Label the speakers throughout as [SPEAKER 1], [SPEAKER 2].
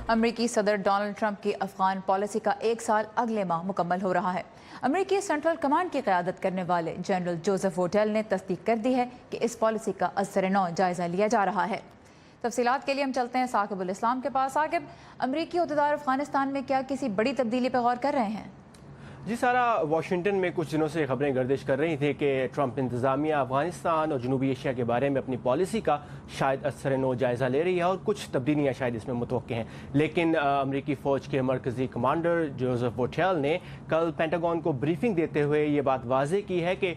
[SPEAKER 1] امریکی صدر Donald Trump کی افغان پالیسی کا 1 سال اگلے ماہ مکمل ہو رہا ہے۔ امریکی سینٹرل کمانڈ کی قیادت کرنے والے جنرل جوزف ووٹیل نے تصدیق کر دی ہے کہ اس پالیسی کا ازسر نو جائزہ لیا جا رہا ہے۔ تفصیلات کے لیے ہم چلتے ہیں ثاقب الاسلام کے پاس۔ ثاقب، امریکی عہدیدار افغانستان میں کیا کسی بڑی تبدیلی پہ غور کر رہے ہیں؟
[SPEAKER 2] جی سارا، واشنگٹن میں کچھ دنوں سے خبریں گردش کر رہی تھیں کہ ٹرمپ انتظامیہ افغانستان اور جنوبی ایشیا کے بارے میں اپنی پالیسی کا شاید ازسر نو جائزہ لے رہی ہے اور کچھ تبدیلیاں شاید اس میں متوقع ہیں، لیکن امریکی فوج کے مرکزی کمانڈر جوزف ووٹیل نے کل پینٹاگون کو بریفنگ دیتے ہوئے یہ بات واضح کی ہے کہ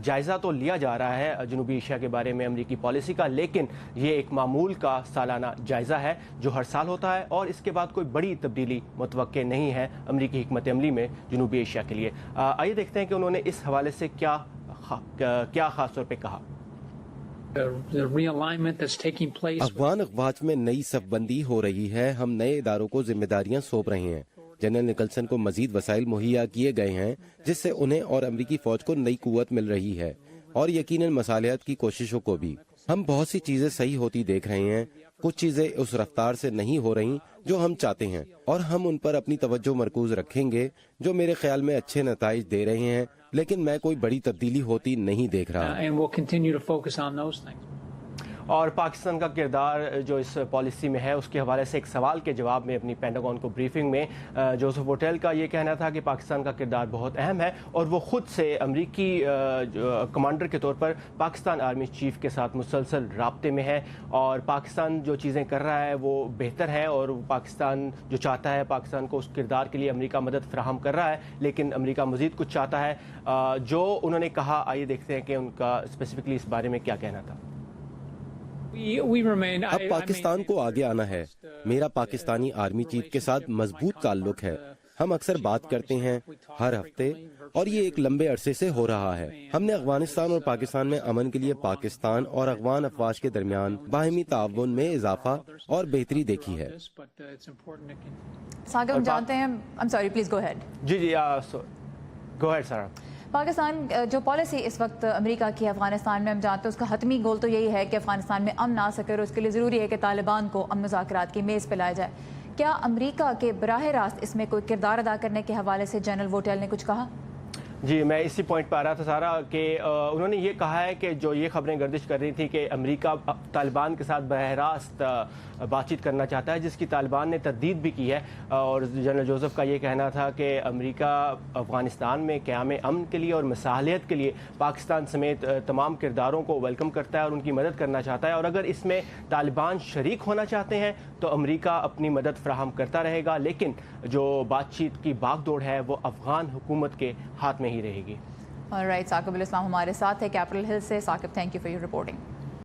[SPEAKER 2] جائزہ تو لیا جا رہا ہے جنوبی ایشیا کے بارے میں امریکی پالیسی کا، لیکن یہ ایک معمول کا سالانہ جائزہ ہے جو ہر سال ہوتا ہے اور اس کے بعد کوئی بڑی تبدیلی متوقع نہیں ہے امریکی حکمت عملی میں جنوبی ایشیا کے لیے۔ آئیے دیکھتے ہیں کہ انہوں نے اس حوالے سے کیا خاص طور پہ کہا۔
[SPEAKER 3] افغان افواج میں نئی صف بندی ہو رہی ہے، ہم نئے اداروں کو ذمہ داریاں سونپ رہے ہیں۔ جنرل نکلسن کو مزید وسائل مہیا کیے گئے ہیں جس سے انہیں اور امریکی فوج کو نئی قوت مل رہی ہے اور یقیناً مصالحت کی کوششوں کو بھی۔ ہم بہت سی چیزیں صحیح ہوتی دیکھ رہے ہیں، کچھ چیزیں اس رفتار سے نہیں ہو رہی جو ہم چاہتے ہیں اور ہم ان پر اپنی توجہ مرکوز رکھیں گے جو میرے خیال میں اچھے نتائج دے رہے ہیں، لیکن میں کوئی بڑی تبدیلی ہوتی نہیں دیکھ رہا۔
[SPEAKER 2] اور پاکستان کا کردار جو اس پالیسی میں ہے اس کے حوالے سے ایک سوال کے جواب میں اپنی پینٹاگون کو بریفنگ میں جوزف ووٹیل کا یہ کہنا تھا کہ پاکستان کا کردار بہت اہم ہے اور وہ خود سے امریکی کمانڈر کے طور پر پاکستان آرمی چیف کے ساتھ مسلسل رابطے میں ہے اور پاکستان جو چیزیں کر رہا ہے وہ بہتر ہے اور پاکستان جو چاہتا ہے پاکستان کو اس کردار کے لیے امریکہ مدد فراہم کر رہا ہے، لیکن امریکہ مزید کچھ چاہتا ہے جو انہوں نے کہا۔ آئیے دیکھتے ہیں کہ ان کا اسپیسیفکلی اس بارے میں کیا کہنا تھا۔
[SPEAKER 3] اب پاکستان کو آگے آنا ہے۔ میرا پاکستانی آرمی چیف کے ساتھ مضبوط تعلق ہے، ہم اکثر بات کرتے ہیں ہر ہفتے اور یہ ایک لمبے عرصے سے ہو رہا ہے۔ ہم نے افغانستان اور پاکستان میں امن کے لیے پاکستان اور افغان افواج کے درمیان باہمی تعاون میں اضافہ اور بہتری دیکھی ہے۔
[SPEAKER 1] ثاقب، ہم جانتے ہیں، پلیز گو ہیڈ۔
[SPEAKER 2] جی گو ہیڈ سارا۔
[SPEAKER 1] پاکستان جو پالیسی اس وقت امریکہ کی افغانستان میں، ہم جانتے ہیں اس کا حتمی گول تو یہی ہے کہ افغانستان میں امن آ سکے اور اس کے لیے ضروری ہے کہ طالبان کو امن مذاکرات کی میز پہ لایا جائے۔ کیا امریکہ کے براہ راست اس میں کوئی کردار ادا کرنے کے حوالے سے جنرل ووٹیل نے کچھ کہا؟
[SPEAKER 2] جی، میں اسی پوائنٹ پہ آ رہا تھا سارا کہ انہوں نے یہ کہا ہے کہ جو یہ خبریں گردش کر رہی تھی کہ امریکہ طالبان کے ساتھ براہ راست بات چیت کرنا چاہتا ہے، جس کی طالبان نے تردید بھی کی ہے، اور جنرل جوزف کا یہ کہنا تھا کہ امریکہ افغانستان میں قیام امن کے لیے اور مصالحت کے لیے پاکستان سمیت تمام کرداروں کو ویلکم کرتا ہے اور ان کی مدد کرنا چاہتا ہے، اور اگر اس میں طالبان شریک ہونا چاہتے ہیں تو امریکہ اپنی مدد فراہم کرتا رہے گا، لیکن جو بات چیت کی باغ دوڑ ہے وہ افغان حکومت کے ہاتھ میں ہی رہے گی۔
[SPEAKER 1] آلرائٹ، ثاقب الاسلام ہمارے ساتھ ہے کیپٹل ہل سے۔ Saqib, thank you for your reporting.